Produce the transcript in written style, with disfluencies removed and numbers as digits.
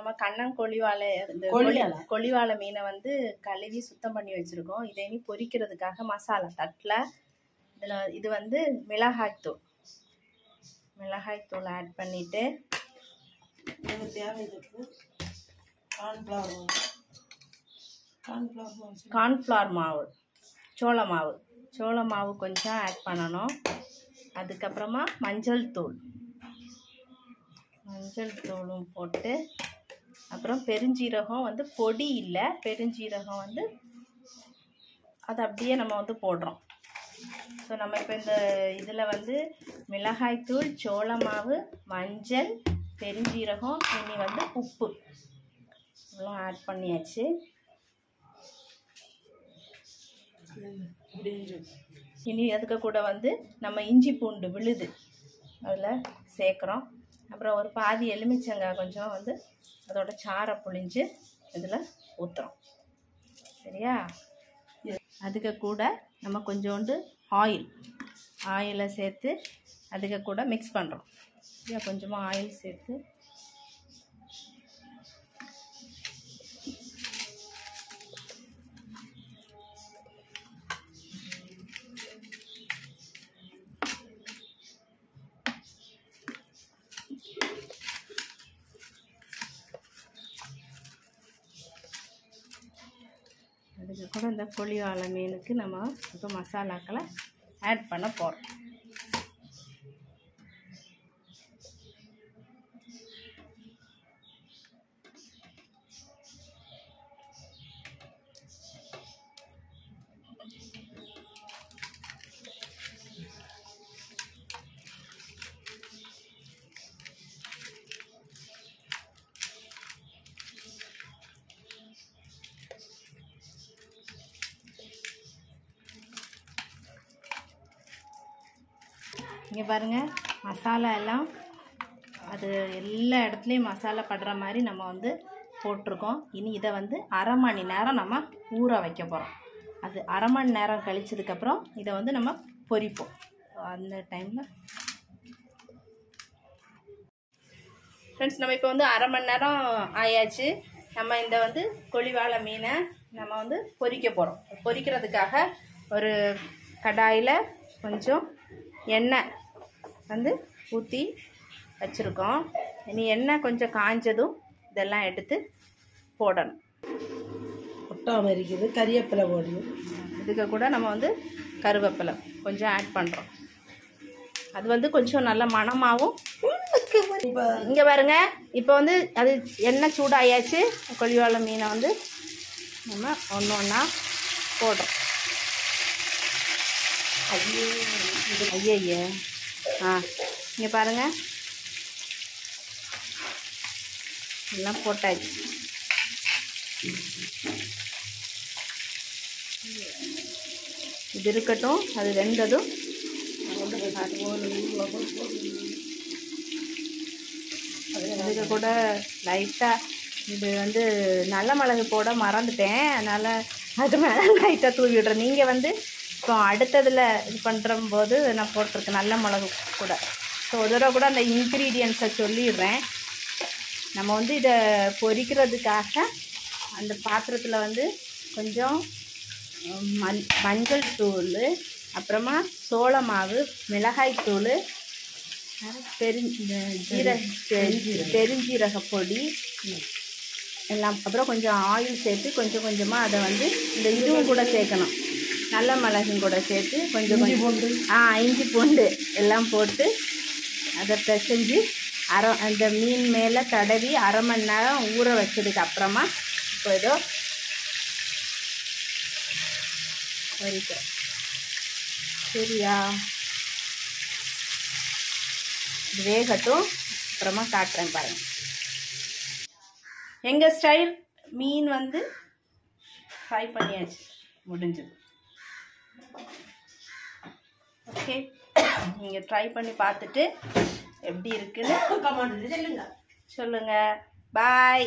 நம்ம கண்ணன் கொழிவாலை மீனை வந்து கழுவி சுத்தம் பண்ணி வச்சுருக்கோம். இதை இனி பொரிக்கிறதுக்காக மசாலா தட்டில் இது வந்து மிளகாய்த்தூள் ஆட் பண்ணிவிட்டு கார்ன்ஃப்ளவர் மாவு சோள மாவு கொஞ்சம் ஆட் பண்ணணும். அதுக்கப்புறமா மஞ்சள் தூளும் போட்டு, அப்புறம் பெருஞ்சீரகம் வந்து பொடி இல்லை, பெருஞ்சீரகம் வந்து அது அப்படியே நம்ம வந்து போடுறோம். ஸோ நம்ம இப்போ இந்த இதில் வந்து மிளகாய்த்தூள், சோள மாவு, மஞ்சள், பெருஞ்சீரகம், இனி வந்து உப்பு எல்லாம் ஆட் பண்ணியாச்சு. இனி அதுக்கு கூட வந்து நம்ம இஞ்சி பூண்டு விழுது அதில் சேர்க்குறோம். அப்புறம் ஒரு பாதி எலுமிச்சங்காய் கொஞ்சம் வந்து அதோட சாறை புழிஞ்சு இதில் ஊற்றுறோம். சரியா? அதுக்கு கூட நம்ம கொஞ்சோண்டு ஆயிலை சேர்த்து அதுக்கு கூட மிக்ஸ் பண்ணுறோம். சரியா? கொஞ்சமாக ஆயில் சேர்த்து அதுக்கு கூட இந்த கொழிவாலை மீனுக்கு நம்ம இப்போ மசாலாக்களை ஆட் பண்ண போகிறோம். இங்கே பாருங்கள், மசாலா எல்லாம் அது எல்லா இடத்துலையும் மசாலா படுற மாதிரி நம்ம வந்து போட்டிருக்கோம். இனி இதை வந்து அரை மணி நேரம் நம்ம ஊற வைக்க போகிறோம். அது அரை மணி நேரம் கழிச்சதுக்கப்புறம் இதை வந்து நம்ம பொரிப்போம். அந்த டைமில் ஃப்ரெண்ட்ஸ், நம்ம இப்போ வந்து அரை மணி நேரம் ஆயாச்சு. நம்ம இந்த வந்து கொழிவாலை மீனை நம்ம வந்து பொரிக்க போகிறோம். பொரிக்கிறதுக்காக ஒரு கடாயில் கொஞ்சம் எண்ணெய் வந்து ஊற்றி வச்சுருக்கோம். இனி எண்ணெய் கொஞ்சம் காஞ்சதும் இதெல்லாம் எடுத்து போடணும். ஒட்டாமல் இருக்குது. கறிவேப்பிலை போடணும். இதுக்கு கூட நம்ம வந்து கருவேப்பிலை கொஞ்சம் ஆட் பண்ணுறோம். அது வந்து கொஞ்சம் நல்ல மணமாகவும். இங்கே பாருங்க, இப்போ வந்து அது எண்ணெய் சூடாயாச்சு. கொழிவாலை மீனை வந்து நம்ம ஒன்று ஒன்றா போடுறோம். ஐயே இங்கே பாருங்கள், எல்லாம் போட்டாச்சு. இது இருக்கட்டும். அது வெந்ததும் அதுக்கு கூட லைட்டாக இது வந்து நல்ல மிளகு போட மறந்துட்டேன். அதனால் அது மேலே லைட்டாக தூவி விடுறேன். நீங்கள் வந்து இப்போ அடுத்ததில் இது பண்ணுறம்போது நான் போட்டிருக்கேன் நல்ல மிளகு கூட. ஸோ ஒரு தடவை கூட அந்த இன்க்ரீடியன்ஸை சொல்லிடுறேன். நம்ம வந்து இதை பொரிக்கிறதுக்காக அந்த பாத்திரத்தில் வந்து கொஞ்சம் மஞ்சள் தூள், அப்புறமா சோள மாவு, மிளகாய்த்தூள், பெருஞ்சீரக பொடி எல்லாம், அப்புறம் கொஞ்சம் ஆயில் சேர்த்து கொஞ்சம் கொஞ்சமாக அதை வந்து இந்த இதுவும் கூட சேர்க்கணும். நல்ல மிளகும் கூட சேர்த்து கொஞ்சம் இஞ்சி பூண்டு எல்லாம் போட்டு அதை பிசைஞ்சு அந்த மீன் மேலே தடவி அரை மணி நேரம் ஊற வச்சதுக்கு அப்புறமா இப்போ ஏதோ வரிக்கிறோம். சரியா? வேகட்டும், அப்புறமா காட்டுறேன் பாருங்கள். எங்கள் ஸ்டைல் மீன் வந்து ஃப்ரை பண்ணியாச்சு, முடிஞ்சது. ஓகே, நீங்கள் ட்ரை பண்ணி பார்த்துட்டு எப்படி இருக்குன்னு சொல்லுங்கள். பாய்.